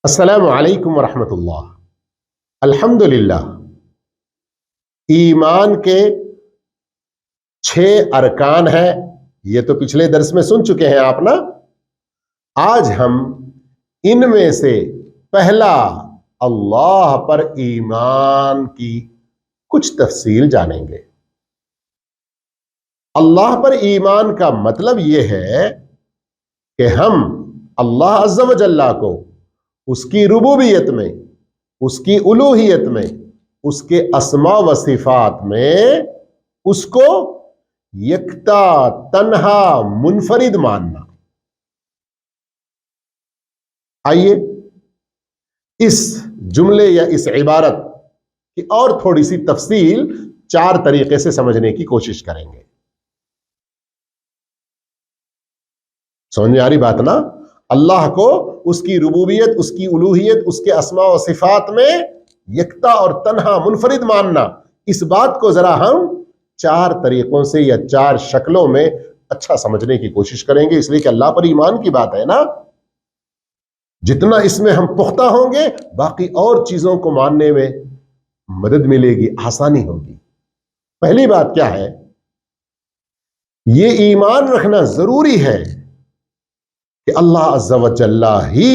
السلام علیکم ورحمۃ اللہ۔ الحمدللہ، ایمان کے 6 ارکان ہیں، یہ تو پچھلے درس میں سن چکے ہیں آپ نا۔ آج ہم ان میں سے پہلا اللہ پر ایمان کی کچھ تفصیل جانیں گے۔ اللہ پر ایمان کا مطلب یہ ہے کہ ہم اللہ عز و جل کو اس کی ربوبیت میں، اس کی الوہیت میں، اس کے اسماء و صفات میں اس کو یکتا، تنہا، منفرد ماننا۔ آئیے اس جملے یا اس عبارت کی اور تھوڑی سی تفصیل 4 طریقے سے سمجھنے کی کوشش کریں گے۔ سمجھ میں آ رہی بات نا؟ اللہ کو اس کی ربوبیت، اس کی الوہیت، اس کے اسماء و صفات میں یکتا اور تنہا، منفرد ماننا، اس بات کو ذرا ہم 4 طریقوں سے یا 4 شکلوں میں اچھا سمجھنے کی کوشش کریں گے، اس لیے کہ اللہ پر ایمان کی بات ہے نا۔ جتنا اس میں ہم پختہ ہوں گے، باقی اور چیزوں کو ماننے میں مدد ملے گی، آسانی ہوگی۔ پہلی بات کیا ہے؟ یہ ایمان رکھنا ضروری ہے کہ اللہ عز و جل ہی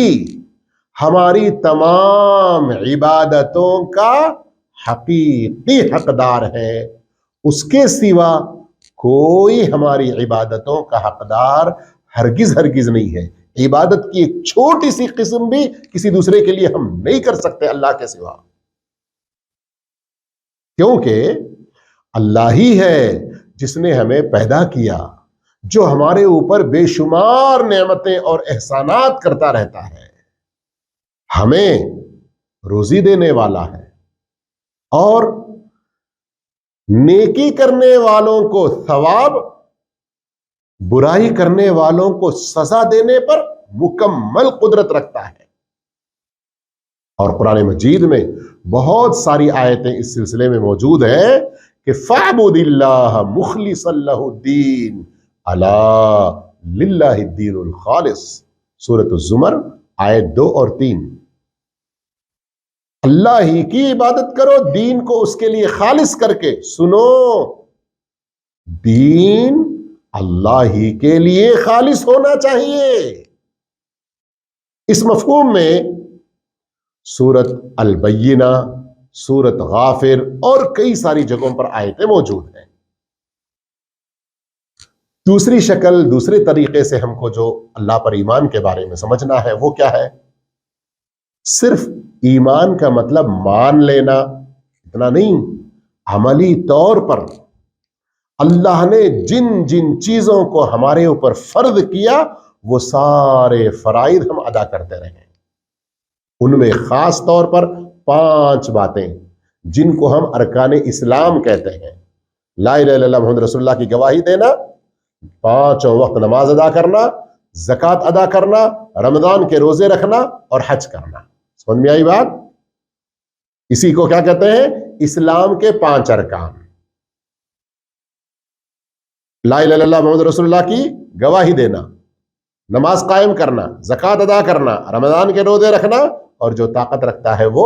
ہماری تمام عبادتوں کا حقیقی حقدار ہے، اس کے سوا کوئی ہماری عبادتوں کا حقدار ہرگز نہیں ہے۔ عبادت کی ایک چھوٹی سی قسم بھی کسی دوسرے کے لیے ہم نہیں کر سکتے اللہ کے سوا، کیونکہ اللہ ہی ہے جس نے ہمیں پیدا کیا، جو ہمارے اوپر بے شمار نعمتیں اور احسانات کرتا رہتا ہے، ہمیں روزی دینے والا ہے، اور نیکی کرنے والوں کو ثواب، برائی کرنے والوں کو سزا دینے پر مکمل قدرت رکھتا ہے۔ اور قرآن مجید میں بہت ساری آیتیں اس سلسلے میں موجود ہیں کہ فَاعْبُدِ اللَّهَ مُخْلِصًا لَهُ الدِّينَ اَلَا لِلَّهِ الدِّينُ الْخَالِص، سورۃ الزمر آیت 2 اور 3۔ اللہ ہی کی عبادت کرو، دین کو اس کے لیے خالص کر کے۔ سنو، دین اللہ ہی کے لیے خالص ہونا چاہیے۔ اس مفہوم میں سورۃ البینہ، سورۃ غافر اور کئی ساری جگہوں پر آیتیں موجود ہیں۔ دوسری شکل، دوسرے طریقے سے ہم کو جو اللہ پر ایمان کے بارے میں سمجھنا ہے وہ کیا ہے؟ صرف ایمان کا مطلب مان لینا اتنا نہیں، عملی طور پر اللہ نے جن جن چیزوں کو ہمارے اوپر فرض کیا وہ سارے فرائض ہم ادا کرتے رہے۔ ان میں خاص طور پر 5 باتیں جن کو ہم ارکان اسلام کہتے ہیں: لا الہ الا اللہ محمد رسول اللہ کی گواہی دینا، 5 وقت نماز ادا کرنا، زکوٰۃ ادا کرنا، رمضان کے روزے رکھنا اور حج کرنا۔ سمجھ میں آئی بات؟ اسی کو کیا کہتے ہیں؟ اسلام کے 5 ارکان۔ لا الہ الا اللہ محمد رسول اللہ کی گواہی دینا، نماز قائم کرنا، زکوٰۃ ادا کرنا، رمضان کے روزے رکھنا، اور جو طاقت رکھتا ہے وہ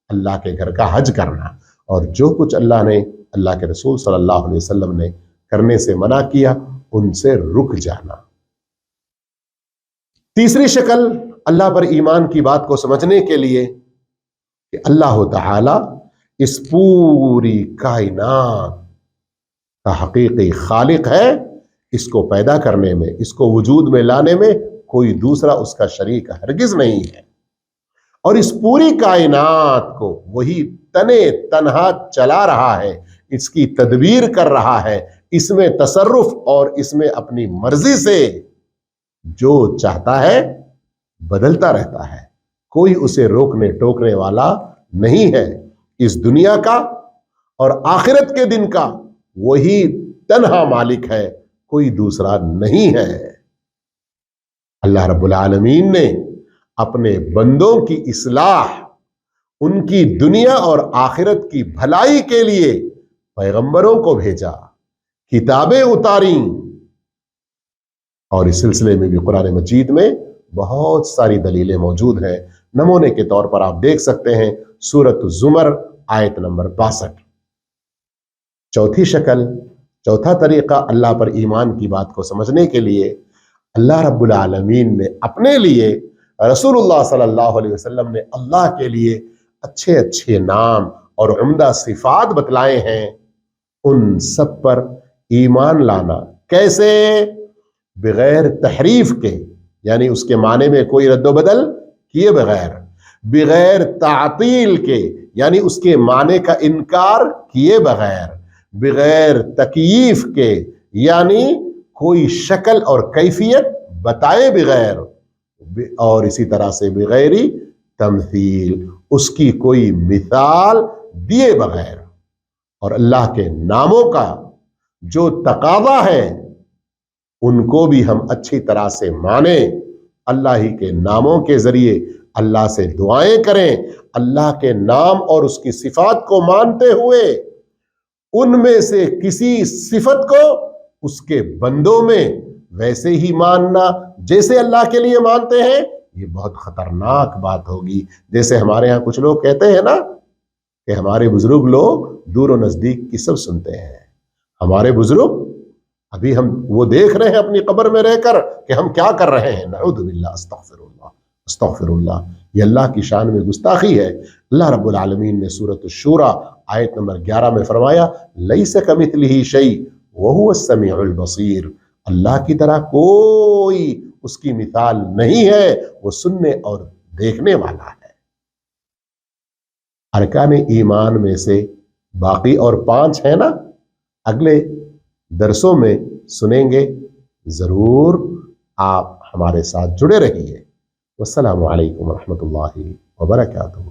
اللہ کے گھر کا حج کرنا، اور جو کچھ اللہ نے، اللہ کے رسول صلی اللہ علیہ وسلم نے کرنے سے منع کیا ان سے رک جانا۔ تیسری شکل اللہ پر ایمان کی بات کو سمجھنے کے لیے کہ اللہ تعالی اس پوری کائنات کا حقیقی خالق ہے، اس کو پیدا کرنے میں، اس کو وجود میں لانے میں کوئی دوسرا اس کا شریک ہرگز نہیں ہے، اور اس پوری کائنات کو وہی تنے تنہا چلا رہا ہے، اس کی تدبیر کر رہا ہے، اس میں تصرف اور اس میں اپنی مرضی سے جو چاہتا ہے بدلتا رہتا ہے، کوئی اسے روکنے ٹوکنے والا نہیں ہے۔ اس دنیا کا اور آخرت کے دن کا وہی تنہا مالک ہے، کوئی دوسرا نہیں ہے۔ اللہ رب العالمین نے اپنے بندوں کی اصلاح، ان کی دنیا اور آخرت کی بھلائی کے لیے پیغمبروں کو بھیجا، کتابیں اتاریں، اور اس سلسلے میں بھی قرآن مجید میں بہت ساری دلیلیں موجود ہیں نمونے کے طور پر آپ دیکھ سکتے ہیں سورۃ الزمر آیت نمبر 62۔ چوتھی شکل، چوتھا طریقہ اللہ پر ایمان کی بات کو سمجھنے کے لیے، اللہ رب العالمین نے اپنے لیے، رسول اللہ صلی اللہ علیہ وسلم نے اللہ کے لیے اچھے اچھے نام اور عمدہ صفات بتلائے ہیں، ان سب پر ایمان لانا۔ کیسے؟ بغیر تحریف کے، یعنی اس کے معنی میں کوئی رد و بدل کیے بغیر، بغیر تعطیل کے، یعنی اس کے معنی کا انکار کیے بغیر، بغیر تکییف کے، یعنی کوئی شکل اور کیفیت بتائے بغیر، اور اسی طرح سے بغیر تمثیل، اس کی کوئی مثال دیے بغیر، اور اللہ کے ناموں کا جو تقاضا ہے ان کو بھی ہم اچھی طرح سے مانیں، اللہ ہی کے ناموں کے ذریعے اللہ سے دعائیں کریں، اللہ کے نام اور اس کی صفات کو مانتے ہوئے ان میں سے کسی صفت کو اس کے بندوں میں ویسے ہی ماننا جیسے اللہ کے لیے مانتے ہیں، یہ بہت خطرناک بات ہوگی۔ جیسے ہمارے ہاں کچھ لوگ کہتے ہیں نا کہ ہمارے بزرگ لوگ دور و نزدیک کی سب سنتے ہیں۔ ہمارے بزرگ ابھی ہم وہ دیکھ رہے ہیں اپنی قبر میں رہ کر کہ ہم کیا کر رہے ہیں۔ نعوذ باللہ، استغفر اللہ، استغفر اللہ، یہ اللہ کی شان میں گستاخی ہے۔ اللہ رب العالمین نے سورۃ الشورى آیت نمبر 11 میں فرمایا لیس کمثلہ شیء وہو السمیع البصیر، اللہ کی طرح کوئی اس کی مثال نہیں ہے، وہ سننے اور دیکھنے والا ہے۔ ارکان ایمان میں سے باقی اور 5 ہیں نا، اگلے درسوں میں سنیں گے، ضرور آپ ہمارے ساتھ جڑے رہیے۔ والسلام علیکم ورحمۃ اللہ وبرکاتہ۔